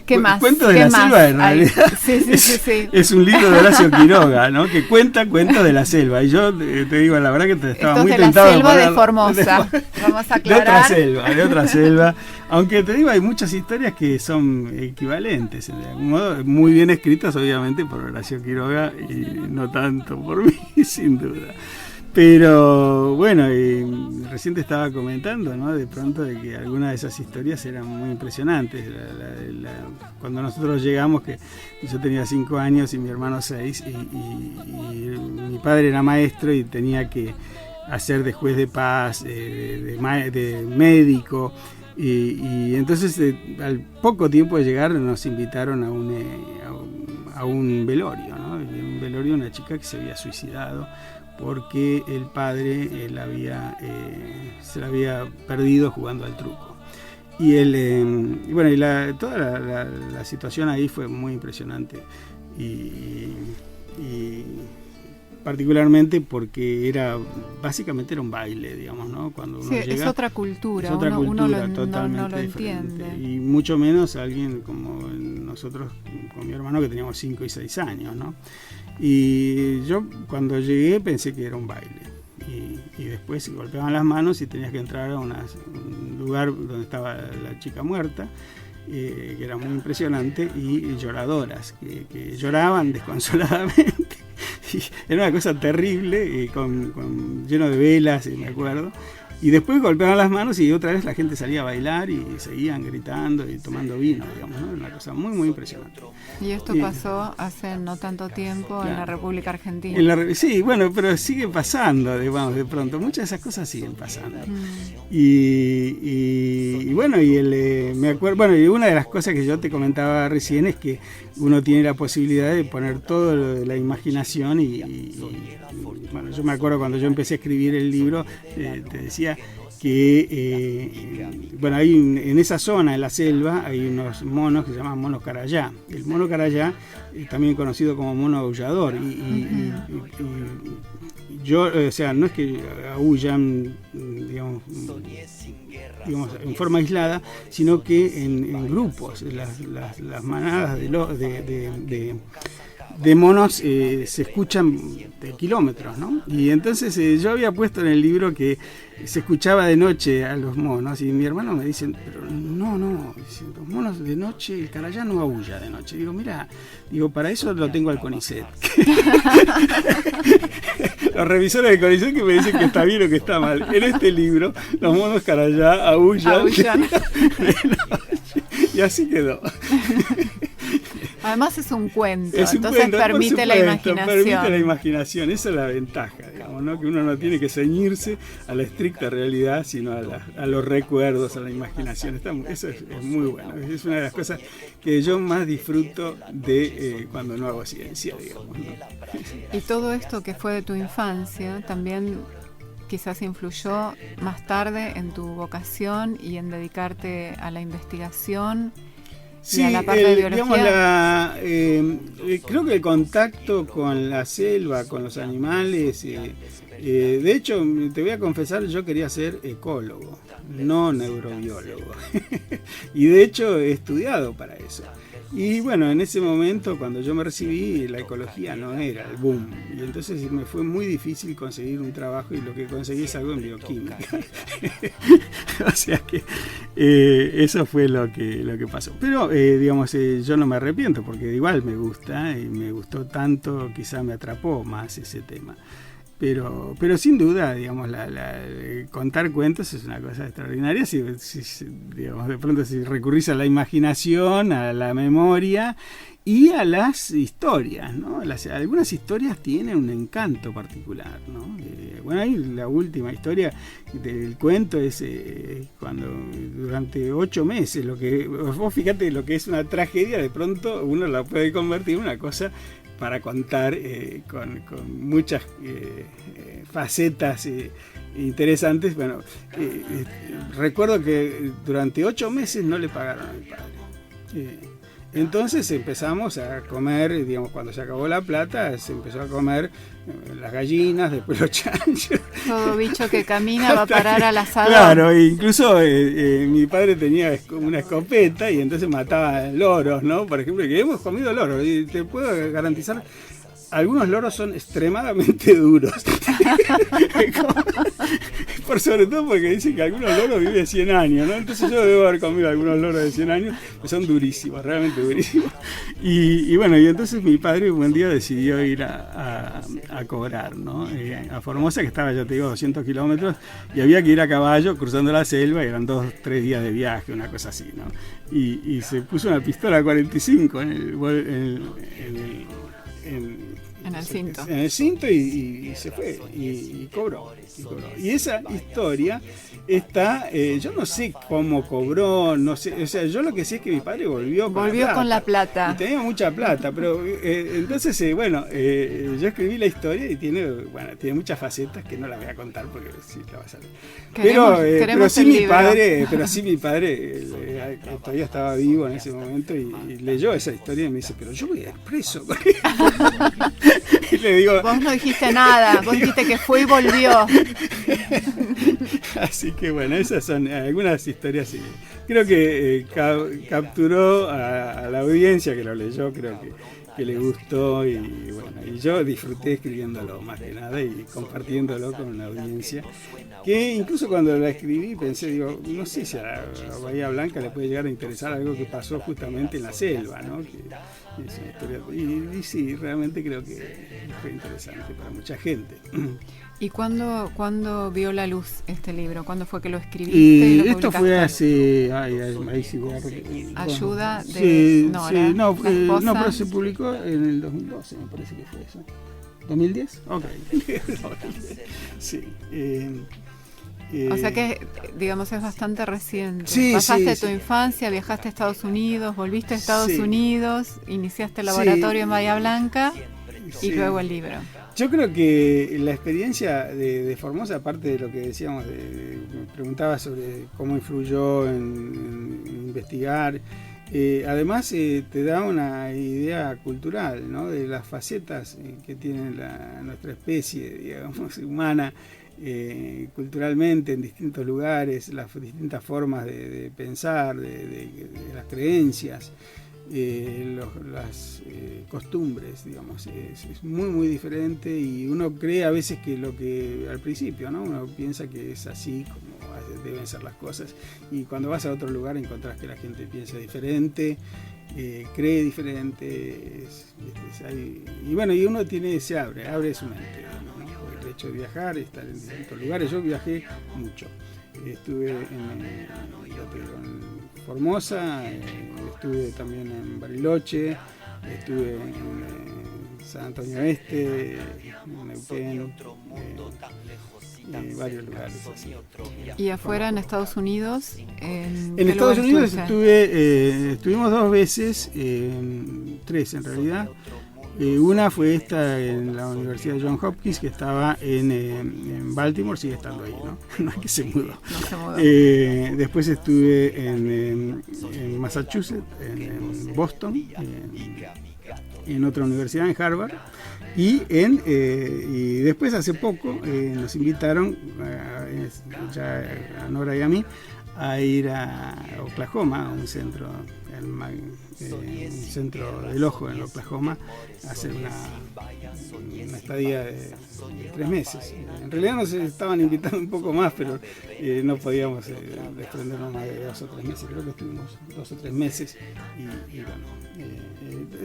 ¿Qué más? Cuentos de ¿Qué la más selva, en hay? realidad. Sí. Es un libro de Horacio Quiroga, ¿no? Que cuenta cuentos de la selva. Y yo te digo, la verdad que estaba Esto muy es de tentado. la selva de Formosa. Vamos a aclarar. De otra selva. Aunque te digo, hay muchas historias que son equivalentes, de algún modo, muy bien escritas, obviamente, por Horacio Quiroga y no tanto por mí, sin duda. Pero bueno, recién te estaba comentando, ¿no? De pronto de que algunas de esas historias eran muy impresionantes. Cuando nosotros llegamos, que yo tenía 5 años y mi hermano 6, y mi padre era maestro y tenía que hacer de juez de paz, de médico, y entonces al poco tiempo de llegar nos invitaron a un velorio, ¿no? Un velorio de una chica que se había suicidado porque el padre se la había perdido jugando al truco. Toda la situación ahí fue muy impresionante y particularmente porque básicamente era un baile, digamos, ¿no? Cuando uno llega, es otra cultura, es otra uno totalmente no lo diferente. entiende. Y mucho menos alguien como nosotros, con mi hermano, que teníamos 5 y 6 años, ¿no? Y yo cuando llegué pensé que era un baile. Y después golpeaban las manos y tenías que entrar a un lugar donde estaba la chica muerta, que era muy impresionante, y lloradoras, que lloraban desconsoladamente. Y era una cosa terrible, lleno de velas, me acuerdo. Y después golpeaban las manos y otra vez la gente salía a bailar y seguían gritando y tomando vino, digamos, ¿no? Era una cosa muy, muy impresionante. Y esto pasó hace no tanto tiempo, claro, en la República Argentina. Sí, bueno, pero sigue pasando, digamos, de pronto. Muchas de esas cosas siguen pasando. Y me acuerdo, bueno, y una de las cosas que yo te comentaba recién es que uno tiene la posibilidad de poner todo lo de la imaginación bueno, yo me acuerdo cuando yo empecé a escribir el libro, te decía que hay en esa zona, en la selva, hay unos monos que se llaman monos carayá. El mono carayá, también conocido como mono aullador, o sea, no es que aullan, digamos, en forma aislada, sino que en grupos. Las manadas de monos se escuchan de kilómetros, ¿no? Y entonces yo había puesto en el libro que se escuchaba de noche a los monos, y mi hermano me dice, pero no, los monos de noche, el carayá no aúlla de noche. Digo, mira, para eso lo tengo al CONICET. Los revisores del CONICET que me dicen que está bien o que está mal. En este libro, los monos carayá aúllan. De noche. Y así quedó. Además es un cuento, entonces permite la imaginación. Permite la imaginación, esa es la ventaja, digamos, ¿no? Que uno no tiene que ceñirse a la estricta realidad, sino a los recuerdos, a la imaginación. Eso es muy bueno, es una de las cosas que yo más disfruto de cuando no hago ciencia, digamos, ¿no? Y todo esto que fue de tu infancia también quizás influyó más tarde en tu vocación y en dedicarte a la investigación. Sí, y a la parte de biología. Creo que el contacto con la selva, con los animales, de hecho, te voy a confesar, yo quería ser ecólogo, no neurobiólogo. Y de hecho he estudiado para eso. Y bueno, en ese momento, cuando yo me recibí, la ecología no era el boom. Y entonces me fue muy difícil conseguir un trabajo, y lo que conseguí es algo en bioquímica. O sea que eso fue lo que pasó. Pero, yo no me arrepiento, porque igual me gusta, y me gustó tanto, quizá me atrapó más ese tema. Pero sin duda, digamos, contar cuentos es una cosa extraordinaria. Digamos, de pronto si recurrís a la imaginación, a la memoria y a las historias, ¿no? Algunas historias tienen un encanto particular, ¿no? Ahí la última historia del cuento es cuando durante 8 meses, vos fíjate lo que es una tragedia, de pronto uno la puede convertir en una cosa para contar con muchas facetas interesantes. Bueno, recuerdo que durante 8 meses no le pagaron a mi padre. Entonces empezamos a comer, digamos, cuando se acabó la plata, se empezó a comer las gallinas, después los chanchos. Todo bicho que camina va a parar al asador. Claro, e incluso mi padre tenía una escopeta y entonces mataba loros, ¿no? Por ejemplo, que hemos comido loros y te puedo garantizar, algunos loros son extremadamente duros. Por sobre todo porque dicen que algunos loros viven 100 años, ¿no? Entonces yo debo haber comido algunos loros de 100 años que son durísimos, realmente durísimos. Y bueno, y entonces mi padre un buen día decidió ir a cobrar, ¿no? A Formosa, que estaba, ya te digo, 200 kilómetros, y había que ir a caballo cruzando la selva, y eran 2-3 días de viaje, una cosa así, ¿no? Y se puso una pistola 45 en el cinto y se fue y cobró. Y esa historia está, yo no sé cómo cobró, no sé, o sea, yo lo que sé es que mi padre volvió con la plata. Y tenía mucha plata, pero entonces, yo escribí la historia y tiene muchas facetas que no las voy a contar porque sí la vas a ver. Pero sí mi padre todavía estaba vivo en ese momento y leyó esa historia y me dice, pero yo voy a ir preso. Y le digo, vos no dijiste nada, vos dijiste que fue y volvió. Así que bueno, esas son algunas historias. Creo que capturó a la audiencia que lo leyó, creo que le gustó y bueno, y yo disfruté escribiéndolo más que nada y compartiéndolo con la audiencia, que incluso cuando la escribí pensé, digo, no sé si a Bahía Blanca le puede llegar a interesar algo que pasó justamente en la selva, ¿no? Que es una historia, y sí, realmente creo que fue interesante para mucha gente. ¿Y cuándo vio la luz este libro? ¿Cuándo fue que lo escribiste y lo esto publicaste? Fue hace... ahí sí voy a... Ayuda de Nora, no, pero se publicó en el 2012, me parece que fue eso. ¿2010? Ok. Sí. O sea que, digamos, es bastante reciente. Sí, Pasaste tu infancia, viajaste a Estados Unidos, volviste a Estados Unidos, iniciaste el laboratorio en Bahía Blanca y luego el libro. Yo creo que la experiencia de Formosa, aparte de lo que decíamos, me preguntaba sobre cómo influyó en investigar, además te da una idea cultural, ¿no? De las facetas que tiene nuestra especie, digamos, humana, culturalmente en distintos lugares, las distintas formas de pensar, de las creencias. Las costumbres, digamos, es muy muy diferente y uno cree a veces que lo que al principio, ¿no? Uno piensa que es así como deben ser las cosas y cuando vas a otro lugar encontrás que la gente piensa diferente, cree diferente, y bueno, y uno se abre su mente, ¿no? Por el hecho de viajar, estar en distintos lugares. Yo viajé mucho. Estuve en Formosa, estuve también en Bariloche, estuve en San Antonio Este, en Neuquén, varios lugares así. ¿Y afuera en Estados Unidos? En Estados Unidos estuvimos 2 veces, 3 en realidad. Una fue esta en la Universidad de Johns Hopkins, que estaba en Baltimore, sigue estando ahí, ¿no? No es que se mudó. No se mudó. Después estuve en Massachusetts, en Boston, en otra universidad, en Harvard, y después hace poco nos invitaron, ya a Nora y a mí, a ir a Oklahoma, a un centro del ojo en Oklahoma, a hacer una estadía de 3 meses. En realidad nos estaban invitando un poco más, pero no podíamos desprendernos más de 2 o 3 meses. Creo que estuvimos 2 o 3 meses y bueno,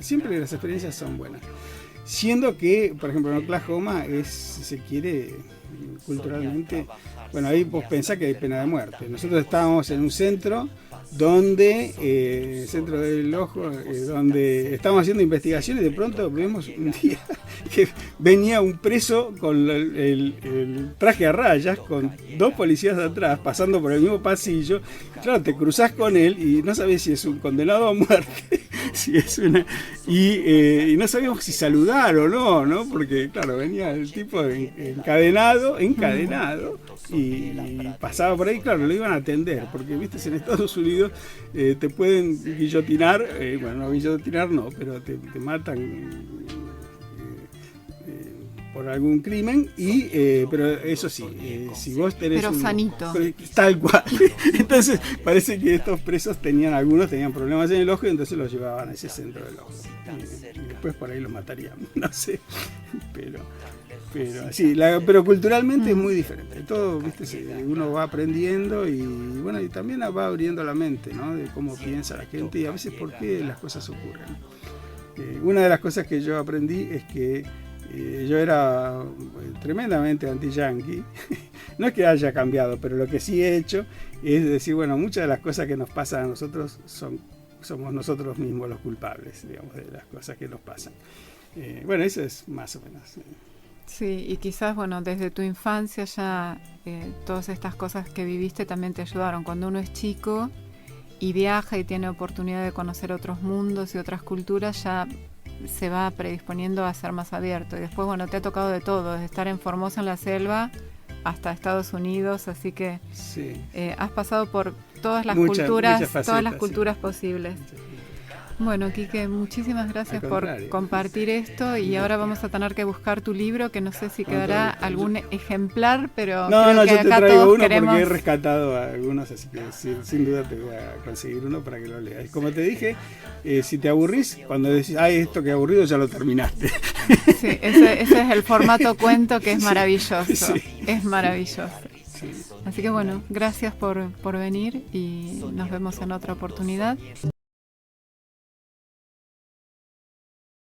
siempre las experiencias son buenas. Siendo que, por ejemplo, en Oklahoma si se quiere, culturalmente, bueno, ahí vos pensás que hay pena de muerte. Nosotros estábamos en un centro donde, centro del ojo, donde estábamos haciendo investigaciones y de pronto vemos un día que venía un preso con el traje a rayas, con 2 policías atrás, pasando por el mismo pasillo. Claro, te cruzás con él y no sabés si es un condenado a muerte Sí, y no sabíamos si saludar o no, ¿no? Porque, claro, venía el tipo encadenado, y pasaba por ahí, claro, lo iban a atender, porque, viste, en Estados Unidos te pueden guillotinar, bueno, no guillotinar no, pero te matan por algún crimen, pero eso sí, si vos tenés pero sanito, tal cual. Entonces parece que estos presos algunos tenían problemas en el ojo, y entonces los llevaban a ese centro del ojo y después por ahí los matarían, no sé, pero sí, pero culturalmente es muy diferente. Todo, viste, uno va aprendiendo y bueno, y también va abriendo la mente, ¿no? De cómo piensa la gente y a veces por qué las cosas ocurren. Una de las cosas que yo aprendí es que yo era tremendamente anti-yankee. No es que haya cambiado, pero lo que sí he hecho es decir, bueno, muchas de las cosas que nos pasan a nosotros somos nosotros mismos los culpables, digamos, de las cosas que nos pasan. Bueno, eso es más o menos. Sí, y quizás, bueno, desde tu infancia ya todas estas cosas que viviste también te ayudaron. Cuando uno es chico y viaja y tiene oportunidad de conocer otros mundos y otras culturas, ya se va predisponiendo a ser más abierto. Y después, bueno, te ha tocado de todo, desde estar en Formosa en la selva hasta Estados Unidos, así que sí. Has pasado por todas las culturas, facetas, todas las culturas sí, posibles. Bueno, Quique, muchísimas gracias por compartir esto, y ahora vamos a tener que buscar tu libro, que no sé si quedará algún ejemplar, pero no, creo que yo te acá traigo todos uno queremos... porque he rescatado a algunos, así que sin duda te voy a conseguir uno para que lo leas. Como te dije, si te aburrís, cuando decís, ay, esto que aburrido, ya lo terminaste. Sí, ese es el formato cuento, que es maravilloso, sí. Es maravilloso. Sí. Así que bueno, gracias por venir y nos vemos en otra oportunidad.